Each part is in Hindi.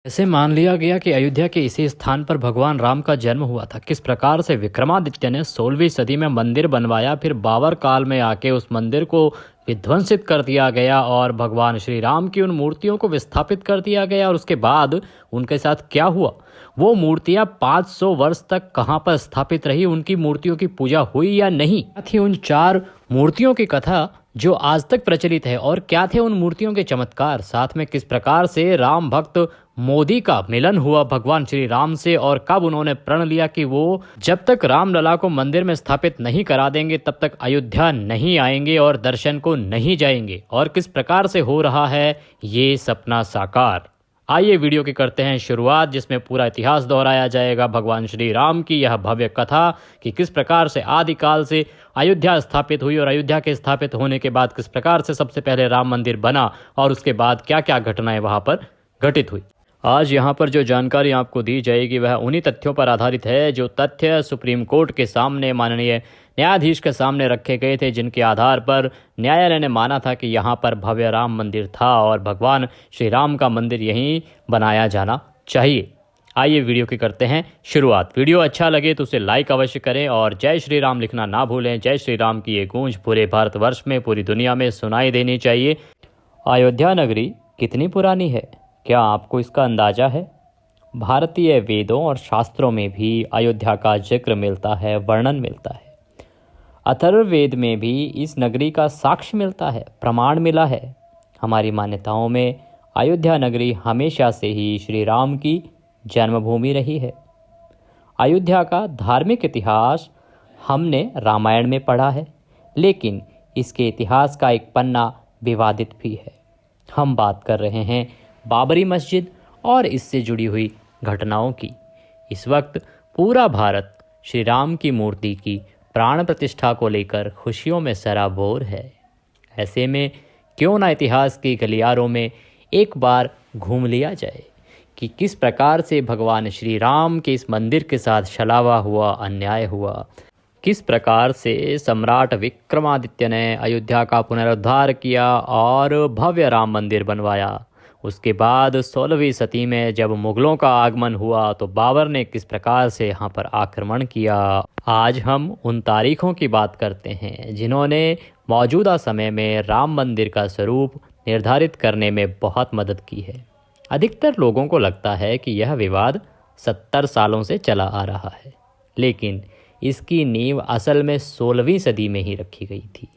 ऐसे मान लिया गया कि अयोध्या के इसी स्थान पर भगवान राम का जन्म हुआ था। किस प्रकार से विक्रमादित्य ने 16वीं सदी में मंदिर बनवाया, फिर बाबर काल में आके उस मंदिर को विध्वंसित कर दिया गया और भगवान श्री राम की उन मूर्तियों को विस्थापित कर दिया गया, और उसके बाद उनके साथ क्या हुआ, वो मूर्तियां 500 वर्ष तक कहां पर स्थापित रही, उनकी मूर्तियों की पूजा हुई या नहीं, थी उन 4 मूर्तियों की कथा जो आज तक प्रचलित है, और क्या थे उन मूर्तियों के चमत्कार, साथ में किस प्रकार से राम भक्त मोदी का मिलन हुआ भगवान श्री राम से, और कब उन्होंने प्रण लिया कि वो जब तक रामलला को मंदिर में स्थापित नहीं करा देंगे तब तक अयोध्या नहीं आएंगे और दर्शन को नहीं जाएंगे, और किस प्रकार से हो रहा है ये सपना साकार। आइए वीडियो की करते हैं शुरुआत, जिसमें पूरा इतिहास दोहराया जाएगा भगवान श्री राम की यह भव्य कथा कि किस प्रकार से आदिकाल से अयोध्या स्थापित हुई, और अयोध्या के स्थापित होने के बाद किस प्रकार से सबसे पहले राम मंदिर बना, और उसके बाद क्या क्या घटनाएं वहां पर घटित हुई। आज यहाँ पर जो जानकारी आपको दी जाएगी वह उन्हीं तथ्यों पर आधारित है जो तथ्य सुप्रीम कोर्ट के सामने माननीय न्यायाधीश के सामने रखे गए थे, जिनके आधार पर न्यायालय ने माना था कि यहाँ पर भव्य राम मंदिर था और भगवान श्री राम का मंदिर यहीं बनाया जाना चाहिए। आइए वीडियो की करते हैं शुरुआत। वीडियो अच्छा लगे तो उसे लाइक अवश्य करें और जय श्री राम लिखना ना भूलें। जय श्री राम की ये गूंज पूरे भारतवर्ष में, पूरी दुनिया में सुनाई देनी चाहिए। अयोध्या नगरी कितनी पुरानी है, क्या आपको इसका अंदाजा है? भारतीय वेदों और शास्त्रों में भी अयोध्या का जिक्र मिलता है, वर्णन मिलता है। अथर्ववेद में भी इस नगरी का साक्ष्य मिलता है, प्रमाण मिला है। हमारी मान्यताओं में अयोध्या नगरी हमेशा से ही श्री राम की जन्मभूमि रही है। अयोध्या का धार्मिक इतिहास हमने रामायण में पढ़ा है, लेकिन इसके इतिहास का एक पन्ना विवादित भी है। हम बात कर रहे हैं बाबरी मस्जिद और इससे जुड़ी हुई घटनाओं की। इस वक्त पूरा भारत श्री राम की मूर्ति की प्राण प्रतिष्ठा को लेकर खुशियों में सराबोर है। ऐसे में क्यों ना इतिहास की गलियारों में एक बार घूम लिया जाए कि किस प्रकार से भगवान श्री राम के इस मंदिर के साथ छलावा हुआ, अन्याय हुआ, किस प्रकार से सम्राट विक्रमादित्य ने अयोध्या का पुनरुद्धार किया और भव्य राम मंदिर बनवाया। उसके बाद 16वीं सदी में जब मुगलों का आगमन हुआ तो बाबर ने किस प्रकार से यहाँ पर आक्रमण किया। आज हम उन तारीखों की बात करते हैं जिन्होंने मौजूदा समय में राम मंदिर का स्वरूप निर्धारित करने में बहुत मदद की है। अधिकतर लोगों को लगता है कि यह विवाद 70 सालों से चला आ रहा है, लेकिन इसकी नींव असल में 16वीं सदी में ही रखी गई थी।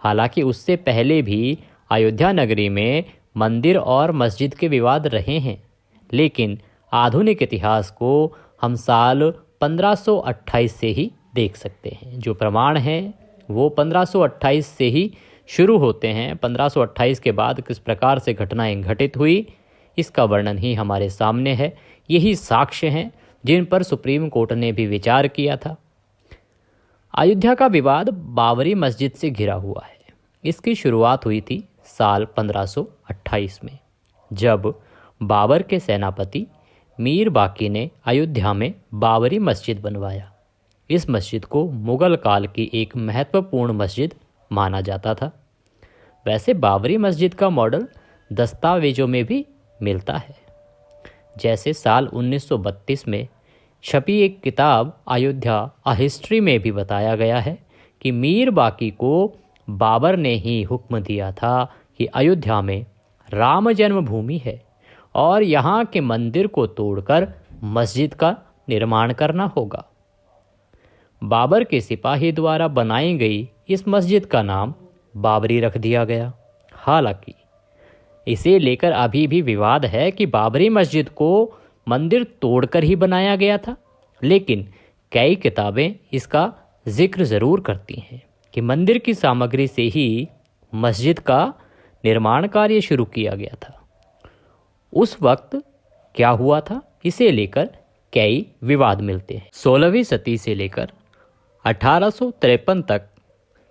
हालांकि उससे पहले भी अयोध्या नगरी में मंदिर और मस्जिद के विवाद रहे हैं, लेकिन आधुनिक इतिहास को हम साल 1528 से ही देख सकते हैं। जो प्रमाण हैं वो 1528 से ही शुरू होते हैं। 1528 के बाद किस प्रकार से घटनाएं घटित हुई, इसका वर्णन ही हमारे सामने है। यही साक्ष्य हैं जिन पर सुप्रीम कोर्ट ने भी विचार किया था। अयोध्या का विवाद बाबरी मस्जिद से घिरा हुआ है। इसकी शुरुआत हुई थी साल 1528 में, जब बाबर के सेनापति मीर बाकी ने अयोध्या में बाबरी मस्जिद बनवाया। इस मस्जिद को मुगल काल की एक महत्वपूर्ण मस्जिद माना जाता था। वैसे बाबरी मस्जिद का मॉडल दस्तावेजों में भी मिलता है। जैसे साल 1932 में छपी एक किताब अयोध्या अ हिस्ट्री में भी बताया गया है कि मीर बाकी को बाबर ने ही हुक्म दिया था कि अयोध्या में राम जन्मभूमि है और यहाँ के मंदिर को तोड़कर मस्जिद का निर्माण करना होगा। बाबर के सिपाही द्वारा बनाई गई इस मस्जिद का नाम बाबरी रख दिया गया। हालांकि इसे लेकर अभी भी विवाद है कि बाबरी मस्जिद को मंदिर तोड़कर ही बनाया गया था, लेकिन कई किताबें इसका जिक्र ज़रूर करती हैं कि मंदिर की सामग्री से ही मस्जिद का निर्माण कार्य शुरू किया गया था। उस वक्त क्या हुआ था, इसे लेकर कई विवाद मिलते हैं। 16वीं सदी से लेकर 1853 तक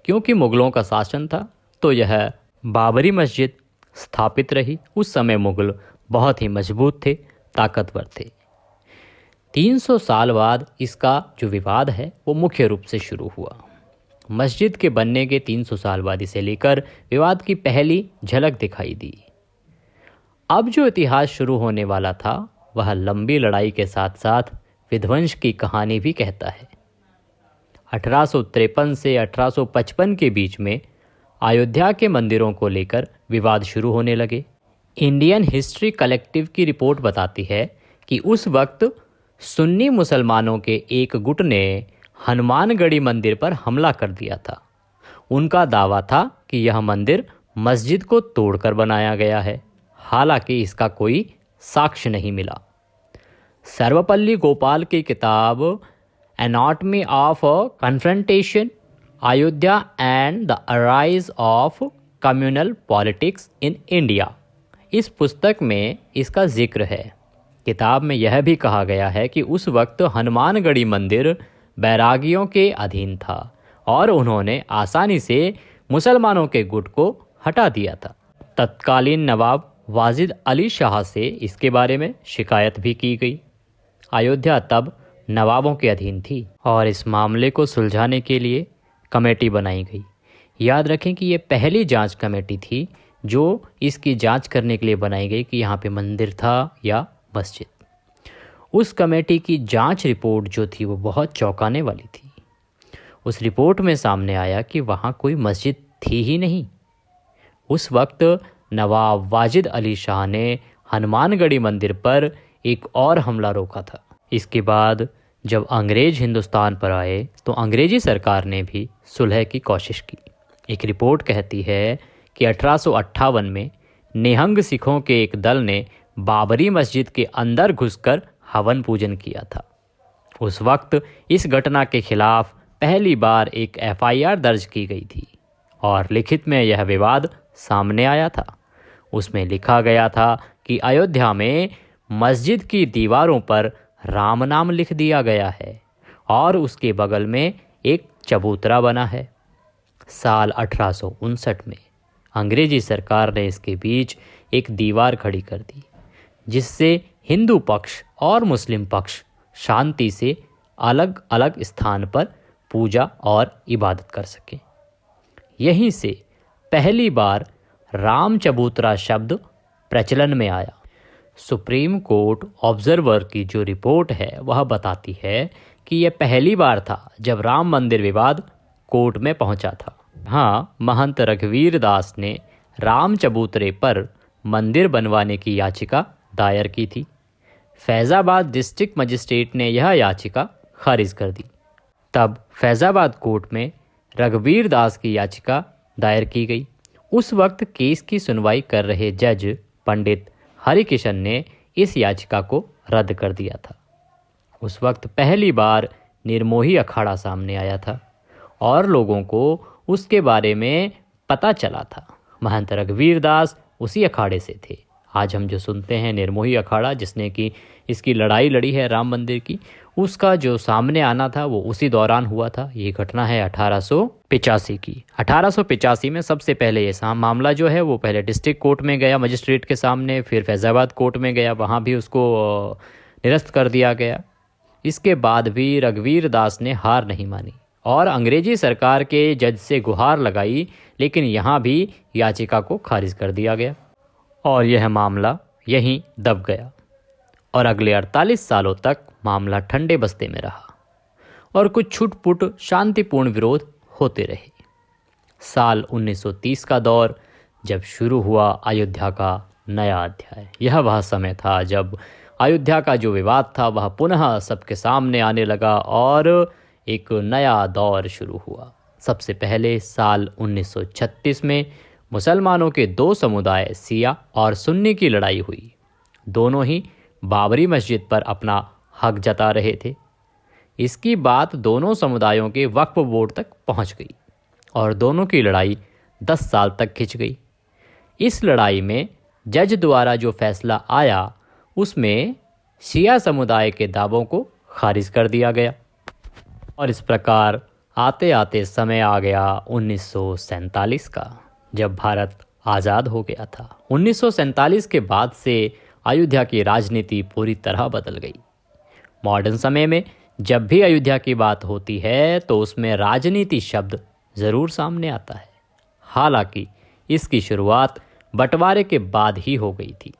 क्योंकि मुगलों का शासन था तो यह बाबरी मस्जिद स्थापित रही। उस समय मुगल बहुत ही मजबूत थे, ताकतवर थे। 300 साल बाद इसका जो विवाद है वो मुख्य रूप से शुरू हुआ। मस्जिद के बनने के 300 साल बाद इसे लेकर विवाद की पहली झलक दिखाई दी। अब जो इतिहास शुरू होने वाला था वह लंबी लड़ाई के साथ साथ विध्वंस की कहानी भी कहता है। 1853 से 1855 के बीच में अयोध्या के मंदिरों को लेकर विवाद शुरू होने लगे। इंडियन हिस्ट्री कलेक्टिव की रिपोर्ट बताती है कि उस वक्त सुन्नी मुसलमानों के एक गुट ने हनुमानगढ़ी मंदिर पर हमला कर दिया था। उनका दावा था कि यह मंदिर मस्जिद को तोड़कर बनाया गया है, हालांकि इसका कोई साक्ष्य नहीं मिला। सर्वपल्ली गोपाल की किताब anatomy of confrontation, Ayodhya and the arise of communal politics in India, इस पुस्तक में इसका जिक्र है। किताब में यह भी कहा गया है कि उस वक्त हनुमानगढ़ी मंदिर बैरागियों के अधीन था और उन्होंने आसानी से मुसलमानों के गुट को हटा दिया था। तत्कालीन नवाब वाजिद अली शाह से इसके बारे में शिकायत भी की गई। अयोध्या तब नवाबों के अधीन थी और इस मामले को सुलझाने के लिए कमेटी बनाई गई। याद रखें कि ये पहली जांच कमेटी थी जो इसकी जांच करने के लिए बनाई गई कि यहाँ पे मंदिर था या मस्जिद। उस कमेटी की जांच रिपोर्ट जो थी वो बहुत चौंकाने वाली थी। उस रिपोर्ट में सामने आया कि वहाँ कोई मस्जिद थी ही नहीं। उस वक्त नवाब वाजिद अली शाह ने हनुमानगढ़ी मंदिर पर एक और हमला रोका था। इसके बाद जब अंग्रेज हिंदुस्तान पर आए तो अंग्रेजी सरकार ने भी सुलह की कोशिश की। एक रिपोर्ट कहती है कि 1858 में निहंग सिखों के एक दल ने बाबरी मस्जिद के अंदर घुसकर हवन पूजन किया था। उस वक्त इस घटना के खिलाफ पहली बार एक एफआईआर दर्ज की गई थी और लिखित में यह विवाद सामने आया था। उसमें लिखा गया था कि अयोध्या में मस्जिद की दीवारों पर राम नाम लिख दिया गया है और उसके बगल में एक चबूतरा बना है। साल 1859 में अंग्रेजी सरकार ने इसके बीच एक दीवार खड़ी कर दी जिससे हिंदू पक्ष और मुस्लिम पक्ष शांति से अलग अलग स्थान पर पूजा और इबादत कर सकें। यहीं से पहली बार राम चबूतरा शब्द प्रचलन में आया। सुप्रीम कोर्ट ऑब्जर्वर की जो रिपोर्ट है वह बताती है कि यह पहली बार था जब राम मंदिर विवाद कोर्ट में पहुंचा था। हाँ, महंत रघुवीर दास ने राम चबूतरे पर मंदिर बनवाने की याचिका दायर की थी। फैज़ाबाद डिस्ट्रिक्ट मजिस्ट्रेट ने यह याचिका खारिज कर दी। तब फैज़ाबाद कोर्ट में रघुवीर दास की याचिका दायर की गई। उस वक्त केस की सुनवाई कर रहे जज पंडित हरिकिशन ने इस याचिका को रद्द कर दिया था। उस वक्त पहली बार निर्मोही अखाड़ा सामने आया था और लोगों को उसके बारे में पता चला था। महंत रघुवीर दास उसी अखाड़े से थे। आज हम जो सुनते हैं निर्मोही अखाड़ा, जिसने कि इसकी लड़ाई लड़ी है राम मंदिर की, उसका जो सामने आना था वो उसी दौरान हुआ था। ये घटना है 1885 की। 1885 में सबसे पहले ये मामला जो है वो पहले डिस्ट्रिक्ट कोर्ट में गया मजिस्ट्रेट के सामने, फिर फैज़ाबाद कोर्ट में गया, वहाँ भी उसको निरस्त कर दिया गया। इसके बाद भी रघुवीर दास ने हार नहीं मानी और अंग्रेजी सरकार के जज से गुहार लगाई, लेकिन यहाँ भी याचिका को खारिज कर दिया गया और यह मामला यहीं दब गया और अगले 48 सालों तक मामला ठंडे बस्ते में रहा और कुछ छुटपुट शांतिपूर्ण विरोध होते रहे। साल 1930 का दौर जब शुरू हुआ अयोध्या का नया अध्याय, यह वह समय था जब अयोध्या का जो विवाद था वह पुनः सबके सामने आने लगा और एक नया दौर शुरू हुआ। सबसे पहले साल 1936 में मुसलमानों के दो समुदाय सिया और सुन्नी की लड़ाई हुई। दोनों ही बाबरी मस्जिद पर अपना हक जता रहे थे। इसकी बात दोनों समुदायों के वक्फ बोर्ड तक पहुंच गई और दोनों की लड़ाई 10 साल तक खिंच गई। इस लड़ाई में जज द्वारा जो फैसला आया उसमें शिया समुदाय के दावों को खारिज कर दिया गया और इस प्रकार आते आते समय आ गया 1947 का, जब भारत आज़ाद हो गया था। 1947 के बाद से अयोध्या की राजनीति पूरी तरह बदल गई। मॉडर्न समय में जब भी अयोध्या की बात होती है तो उसमें राजनीति शब्द ज़रूर सामने आता है। हालांकि इसकी शुरुआत बंटवारे के बाद ही हो गई थी।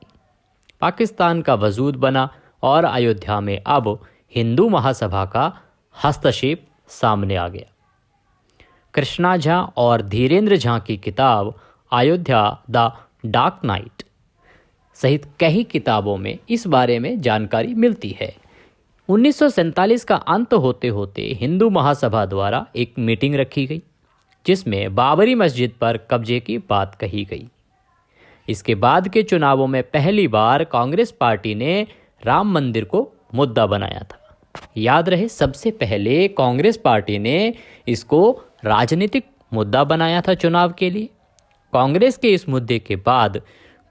पाकिस्तान का वजूद बना और अयोध्या में अब हिंदू महासभा का हस्तक्षेप सामने आ गया। कृष्णा झा और धीरेन्द्र झा की किताब अयोध्या द डार्क नाइट सहित कई किताबों में इस बारे में जानकारी मिलती है। 1947 का अंत होते होते हिंदू महासभा द्वारा एक मीटिंग रखी गई जिसमें बाबरी मस्जिद पर कब्जे की बात कही गई। इसके बाद के चुनावों में पहली बार कांग्रेस पार्टी ने राम मंदिर को मुद्दा बनाया था। याद रहे, सबसे पहले कांग्रेस पार्टी ने इसको राजनीतिक मुद्दा बनाया था चुनाव के लिए। कांग्रेस के इस मुद्दे के बाद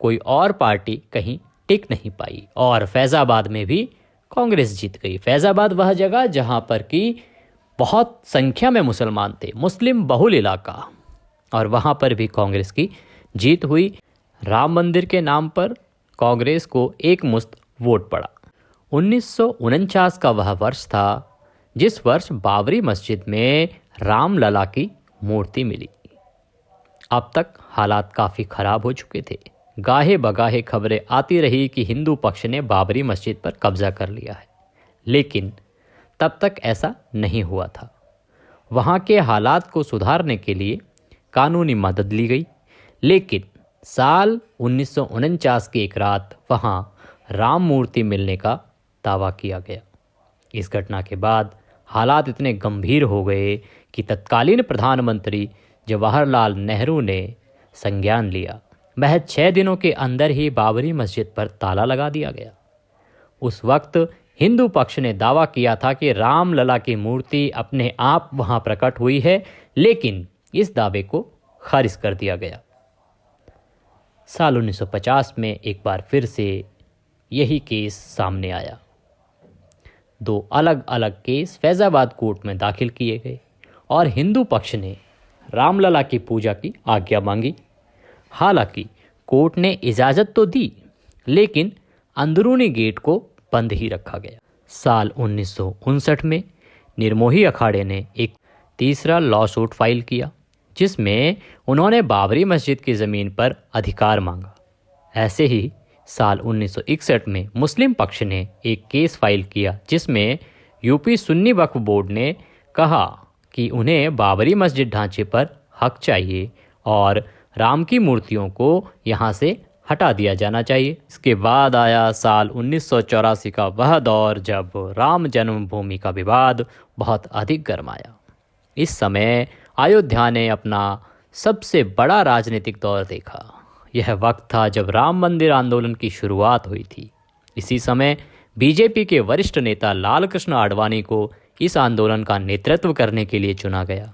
कोई और पार्टी कहीं टिक नहीं पाई और फैज़ाबाद में भी कांग्रेस जीत गई। फैज़ाबाद वह जगह जहां पर कि बहुत संख्या में मुसलमान थे, मुस्लिम बहुल इलाका, और वहां पर भी कांग्रेस की जीत हुई। राम मंदिर के नाम पर कांग्रेस को एक मुश्त वोट पड़ा। 1949 का वह वर्ष था जिस वर्ष बाबरी मस्जिद में रामलला की मूर्ति मिली। अब तक हालात काफ़ी ख़राब हो चुके थे। गाहे बगाहे खबरें आती रही कि हिंदू पक्ष ने बाबरी मस्जिद पर कब्जा कर लिया है, लेकिन तब तक ऐसा नहीं हुआ था। वहाँ के हालात को सुधारने के लिए कानूनी मदद ली गई, लेकिन साल 1949 की एक रात वहाँ राम मूर्ति मिलने का दावा किया गया। इस घटना के बाद हालात इतने गंभीर हो गए कि तत्कालीन प्रधानमंत्री जवाहरलाल नेहरू ने संज्ञान लिया। महज 6 दिनों के अंदर ही बाबरी मस्जिद पर ताला लगा दिया गया। उस वक्त हिंदू पक्ष ने दावा किया था कि रामलला की मूर्ति अपने आप वहां प्रकट हुई है, लेकिन इस दावे को खारिज कर दिया गया। साल 1950 में एक बार फिर से यही केस सामने आया। 2 अलग अलग केस फैज़ाबाद कोर्ट में दाखिल किए गए और हिंदू पक्ष ने रामलला की पूजा की आज्ञा मांगी। हालांकि कोर्ट ने इजाज़त तो दी, लेकिन अंदरूनी गेट को बंद ही रखा गया। साल 1959 में निर्मोही अखाड़े ने एक तीसरा लॉ सूट फाइल किया, जिसमें उन्होंने बाबरी मस्जिद की ज़मीन पर अधिकार मांगा। ऐसे ही साल 1961 में मुस्लिम पक्ष ने एक केस फाइल किया, जिसमें यूपी सुन्नी वक्फ बोर्ड ने कहा कि उन्हें बाबरी मस्जिद ढांचे पर हक चाहिए और राम की मूर्तियों को यहाँ से हटा दिया जाना चाहिए। इसके बाद आया साल 1984 का वह दौर जब राम जन्मभूमि का विवाद बहुत अधिक गरमाया। इस समय अयोध्या ने अपना सबसे बड़ा राजनीतिक दौर देखा। यह वक्त था जब राम मंदिर आंदोलन की शुरुआत हुई थी। इसी समय बीजेपी के वरिष्ठ नेता लाल कृष्ण आडवाणी को इस आंदोलन का नेतृत्व करने के लिए चुना गया।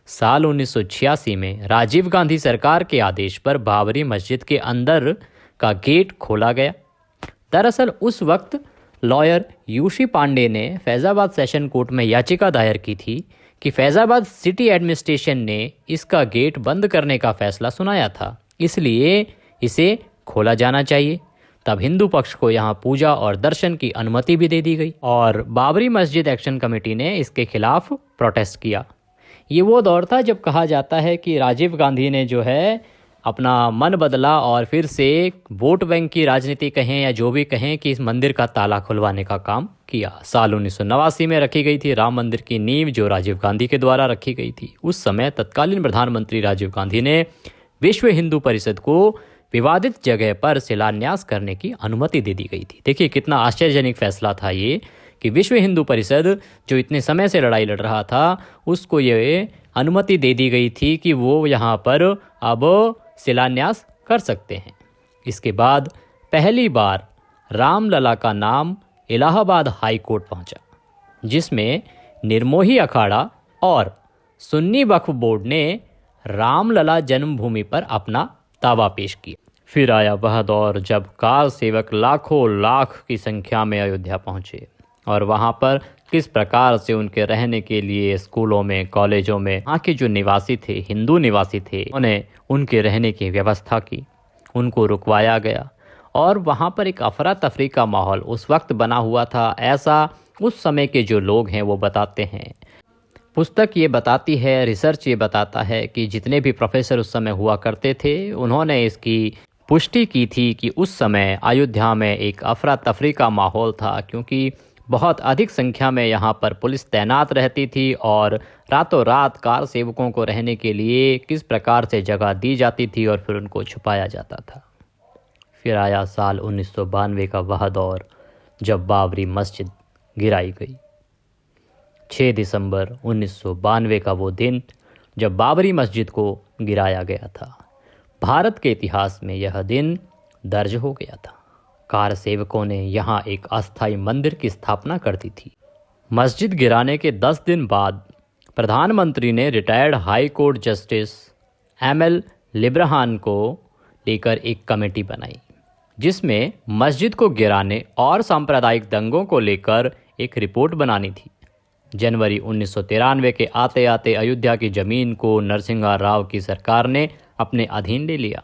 साल 1986 में राजीव गांधी सरकार के आदेश पर बाबरी मस्जिद के अंदर का गेट खोला गया। दरअसल उस वक्त लॉयर यूशी पांडे ने फैज़ाबाद सेशन कोर्ट में याचिका दायर की थी कि फैज़ाबाद सिटी एडमिनिस्ट्रेशन ने इसका गेट बंद करने का फैसला सुनाया था, इसलिए इसे खोला जाना चाहिए। तब हिंदू पक्ष को यहाँ पूजा और दर्शन की अनुमति भी दे दी गई और बाबरी मस्जिद एक्शन कमेटी ने इसके खिलाफ प्रोटेस्ट किया। ये वो दौर था जब कहा जाता है कि राजीव गांधी ने जो है अपना मन बदला और फिर से वोट बैंक की राजनीति कहें या जो भी कहें कि इस मंदिर का ताला खुलवाने का काम किया। साल 1989 में रखी गई थी राम मंदिर की नींव, जो राजीव गांधी के द्वारा रखी गई थी। उस समय तत्कालीन प्रधानमंत्री राजीव गांधी ने विश्व हिंदू परिषद को विवादित जगह पर शिलान्यास करने की अनुमति दे दी गई थी। देखिए कितना आश्चर्यजनक फैसला था ये कि विश्व हिंदू परिषद जो इतने समय से लड़ाई लड़ रहा था, उसको ये अनुमति दे दी गई थी कि वो यहाँ पर अब शिलान्यास कर सकते हैं। इसके बाद पहली बार रामलला का नाम इलाहाबाद हाई कोर्ट पहुँचा, जिसमें निर्मोही अखाड़ा और सुन्नी वक्फ बोर्ड ने रामलला जन्मभूमि पर अपना दावा पेश किया। फिर आया वह दौर जब कार सेवक लाखों लाख की संख्या में अयोध्या पहुंचे और वहां पर किस प्रकार से उनके रहने के लिए स्कूलों में, कॉलेजों में वहाँ के जो निवासी थे, हिंदू निवासी थे, उन्हें उनके रहने की व्यवस्था की, उनको रुकवाया गया और वहाँ पर एक अफरा तफरी का माहौल उस वक्त बना हुआ था। ऐसा उस समय के जो लोग हैं वो बताते हैं। पुस्तक ये बताती है, रिसर्च ये बताता है कि जितने भी प्रोफेसर उस समय हुआ करते थे, उन्होंने इसकी पुष्टि की थी कि उस समय अयोध्या में एक अफरा तफरी का माहौल था, क्योंकि बहुत अधिक संख्या में यहाँ पर पुलिस तैनात रहती थी और रातों रात कार सेवकों को रहने के लिए किस प्रकार से जगह दी जाती थी और फिर उनको छुपाया जाता था। फिर आया साल 1992 का वह दौर जब बाबरी मस्जिद गिराई गई। 6 दिसंबर 1992 का वो दिन जब बाबरी मस्जिद को गिराया गया था। भारत के इतिहास में यह दिन दर्ज हो गया था। कार सेवकों ने यहाँ एक अस्थायी मंदिर की स्थापना कर दी थी। मस्जिद गिराने के 10 दिन बाद प्रधानमंत्री ने retired high court justice ML Liberhan को लेकर एक कमेटी बनाई, जिसमें मस्जिद को गिराने और सांप्रदायिक दंगों को लेकर एक रिपोर्ट बनानी थी। जनवरी 1993 के आते आते अयोध्या की जमीन को नरसिंहा राव की सरकार ने अपने अधीन ले लिया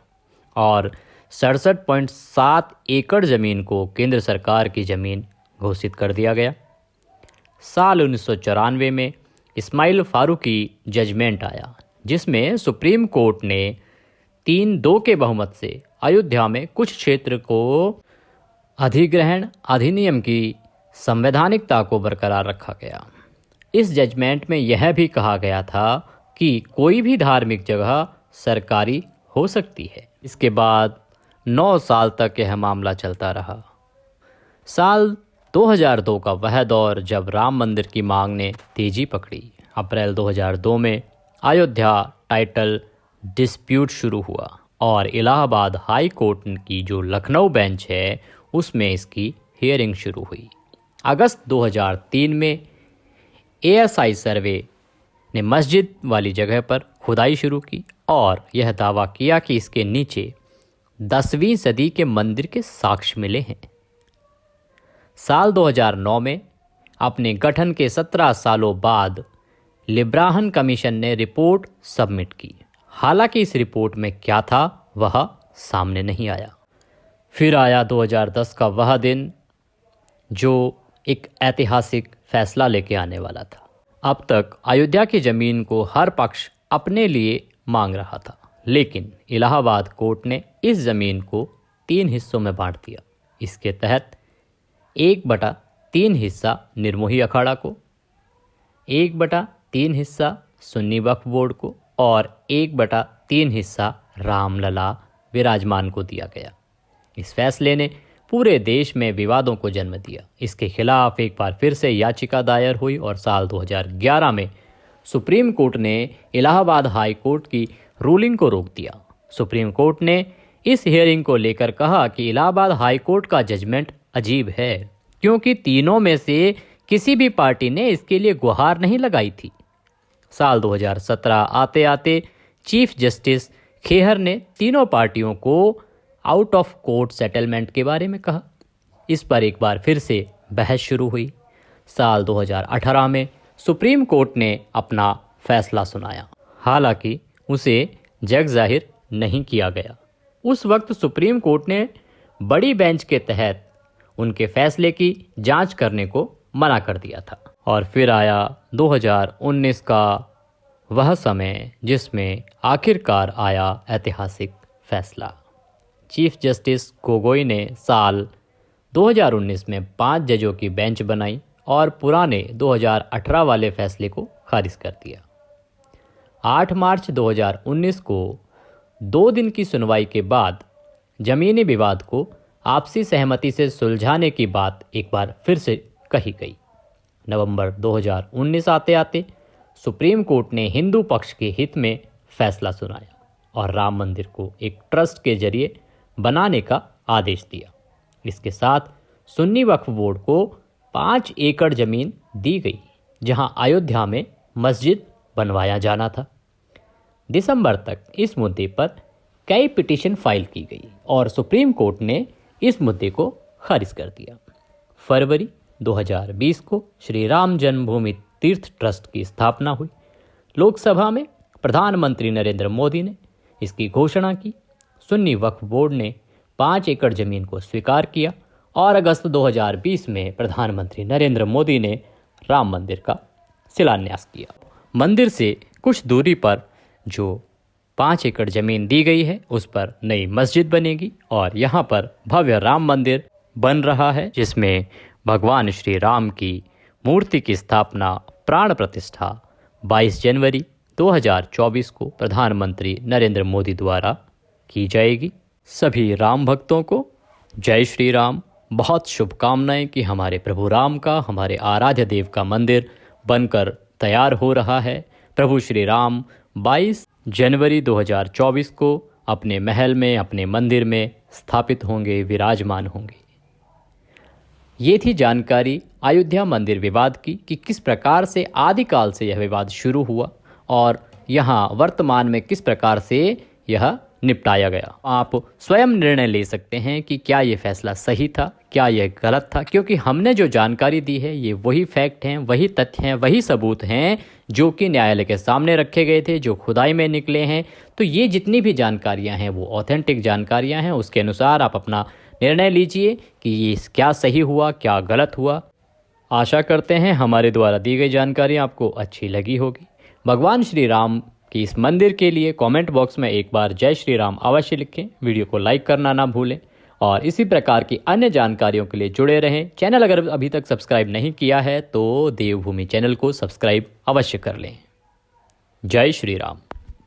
और 67.7 एकड़ जमीन को केंद्र सरकार की जमीन घोषित कर दिया गया। साल 1994 में इस्माइल फारूकी जजमेंट आया, जिसमें सुप्रीम कोर्ट ने 3-2 के बहुमत से अयोध्या में कुछ क्षेत्र को अधिग्रहण अधिनियम की संवैधानिकता को बरकरार रखा गया। इस जजमेंट में यह भी कहा गया था कि कोई भी धार्मिक जगह सरकारी हो सकती है। इसके बाद 9 साल तक यह मामला चलता रहा। साल 2002 का वह दौर जब राम मंदिर की मांग ने तेजी पकड़ी। अप्रैल 2002 में अयोध्या टाइटल डिस्प्यूट शुरू हुआ और इलाहाबाद हाई कोर्ट की जो लखनऊ बेंच है उसमें इसकी हियरिंग शुरू हुई। अगस्त 2003 में एएसआई सर्वे ने मस्जिद वाली जगह पर खुदाई शुरू की और यह दावा किया कि इसके नीचे 10वीं सदी के मंदिर के साक्ष्य मिले हैं। साल 2009 में अपने गठन के 17 सालों बाद लिब्राहन कमीशन ने रिपोर्ट सबमिट की। हालांकि इस रिपोर्ट में क्या था वह सामने नहीं आया। फिर आया 2010 का वह दिन जो एक ऐतिहासिक फैसला लेके आने वाला था। अब तक अयोध्या की जमीन को हर पक्ष अपने लिए मांग रहा था, लेकिन इलाहाबाद कोर्ट ने इस जमीन को 3 हिस्सों में बांट दिया। इसके तहत 1/3 हिस्सा निर्मोही अखाड़ा को, 1/3 हिस्सा सुन्नी वक्फ बोर्ड को और 1/3 हिस्सा रामलला विराजमान को दिया गया। इस फैसले ने पूरे देश में विवादों को जन्म दिया। इसके खिलाफ एक बार फिर से याचिका दायर हुई और साल 2011 में सुप्रीम कोर्ट ने इलाहाबाद हाई कोर्ट की रूलिंग को रोक दिया। सुप्रीम कोर्ट ने इस हियरिंग को लेकर कहा कि इलाहाबाद हाई कोर्ट का जजमेंट अजीब है, क्योंकि तीनों में से किसी भी पार्टी ने इसके लिए गुहार नहीं लगाई थी। साल 2017 आते आते चीफ जस्टिस खेहर ने तीनों पार्टियों को आउट ऑफ कोर्ट सेटलमेंट के बारे में कहा। इस पर एक बार फिर से बहस शुरू हुई। साल 2018 में सुप्रीम कोर्ट ने अपना फैसला सुनाया, हालांकि उसे जग जाहिर नहीं किया गया। उस वक्त सुप्रीम कोर्ट ने बड़ी बेंच के तहत उनके फैसले की जांच करने को मना कर दिया था। और फिर आया 2019 का वह समय जिसमें आखिरकार आया ऐतिहासिक फैसला। चीफ जस्टिस गोगोई ने साल 2019 में 5 जजों की बेंच बनाई और पुराने 2018 वाले फैसले को खारिज कर दिया। 8 मार्च 2019 को 2 दिन की सुनवाई के बाद जमीनी विवाद को आपसी सहमति से सुलझाने की बात एक बार फिर से कही गई। नवंबर 2019 आते आते सुप्रीम कोर्ट ने हिंदू पक्ष के हित में फैसला सुनाया और राम मंदिर को एक ट्रस्ट के जरिए बनाने का आदेश दिया। इसके साथ सुन्नी वक्फ बोर्ड को 5 एकड़ जमीन दी गई, जहां अयोध्या में मस्जिद बनवाया जाना था। दिसंबर तक इस मुद्दे पर कई पिटीशन फाइल की गई और सुप्रीम कोर्ट ने इस मुद्दे को खारिज कर दिया। फरवरी 2020 को श्री राम जन्मभूमि तीर्थ ट्रस्ट की स्थापना हुई। लोकसभा में प्रधानमंत्री नरेंद्र मोदी ने इसकी घोषणा की। सुन्नी वक्फ बोर्ड ने 5 एकड़ जमीन को स्वीकार किया और अगस्त 2020 में प्रधानमंत्री नरेंद्र मोदी ने राम मंदिर का शिलान्यास किया। मंदिर से कुछ दूरी पर जो 5 एकड़ जमीन दी गई है, उस पर नई मस्जिद बनेगी और यहाँ पर भव्य राम मंदिर बन रहा है, जिसमें भगवान श्री राम की मूर्ति की स्थापना प्राण प्रतिष्ठा 22 जनवरी 2024 को प्रधानमंत्री नरेंद्र मोदी द्वारा की जाएगी। सभी राम भक्तों को जय श्री राम। बहुत शुभकामनाएं कि हमारे प्रभु राम का, हमारे आराध्य देव का मंदिर बनकर तैयार हो रहा है। प्रभु श्री राम 22 जनवरी 2024 को अपने महल में, अपने मंदिर में स्थापित होंगे, विराजमान होंगे। ये थी जानकारी अयोध्या मंदिर विवाद की कि किस प्रकार से आदिकाल से यह विवाद शुरू हुआ और यहाँ वर्तमान में किस प्रकार से यह निपटाया गया। आप स्वयं निर्णय ले सकते हैं कि क्या ये फैसला सही था, क्या यह गलत था, क्योंकि हमने जो जानकारी दी है ये वही फैक्ट हैं, वही तथ्य हैं, वही सबूत हैं जो कि न्यायालय के सामने रखे गए थे, जो खुदाई में निकले हैं। तो ये जितनी भी जानकारियां हैं वो ऑथेंटिक जानकारियां हैं। उसके अनुसार आप अपना निर्णय लीजिए कि ये क्या सही हुआ, क्या गलत हुआ। आशा करते हैं हमारे द्वारा दी गई जानकारी आपको अच्छी लगी होगी। भगवान श्री राम कि इस मंदिर के लिए कमेंट बॉक्स में एक बार जय श्री राम अवश्य लिखें। वीडियो को लाइक करना ना भूलें और इसी प्रकार की अन्य जानकारियों के लिए जुड़े रहें। चैनल अगर अभी तक सब्सक्राइब नहीं किया है तो देवभूमि चैनल को सब्सक्राइब अवश्य कर लें। जय श्री राम।